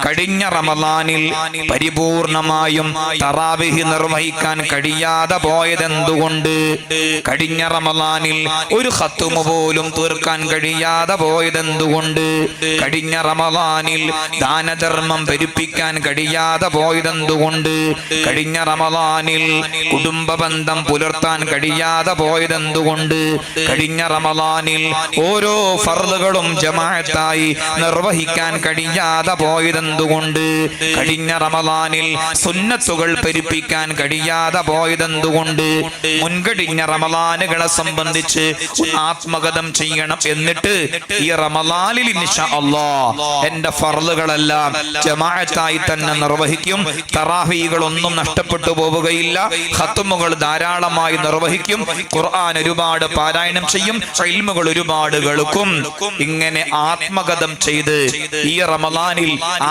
കഴിഞ്ഞ റമളാനിൽ പരിപൂർണമായും തറാവീഹ് നിർവഹിക്കാൻ കഴിയാതെ പോയതെന്തുകൊണ്ട്? കഴിഞ്ഞ റമളാനിൽ ഒരു ഖത്മ പോലും തീർക്കാൻ കഴിയാതെ പോയതെന്തുകൊണ്ട്? കഴിഞ്ഞ റമളാനിൽ ദാനധർമ്മം പെരുപ്പിക്കാൻ കഴിയാതെ പോയതെന്തുകൊണ്ട്? കഴിഞ്ഞ റമളാനിൽ കുടുംബ ബന്ധം പുലർത്താൻ കഴിയാതെ പോയതെന്തുകൊണ്ട്? കഴിഞ്ഞ റമളാനിൽ ഓരോ ഫർളുകളും ജമാഅത്തായി നിർവഹിക്കാൻ കഴിയാതെ പോയതെന്തുകൊണ്ട്? കഴിഞ്ഞ റമളാനിൽ സുന്നത്തുകൾ പെരുപ്പിക്കാൻ കഴിയാതെ പോയതെന്തുകൊണ്ട്? മുൻകഴിഞ്ഞ റമളാനുകളെ സംബന്ധിച്ച് ആത്മകഥം ചെയ്യണം. എന്നിട്ട് ഈ റമളാനിൽ ഇൻഷാ അല്ലാഹ് എന്റെ ഫർളുകളെല്ലാം ജമാഅത്തായി തന്നെ നിർവഹിക്കും. തറാവീഹുകളൊന്നും നഷ്ടപ്പെട്ടു പോവുകയില്ല. ഖത്മുകൾ ധാരാളമായി നിർവഹിക്കും. ഖുർആൻ ഒരുപാട് പാരായണം ചെയ്യും. ഇൽമുകൾ ഒരുപാട് കേൾക്കും. ഇങ്ങനെ ആത്മകഥം ചെയ്ത് ഈ റമളാനിൽ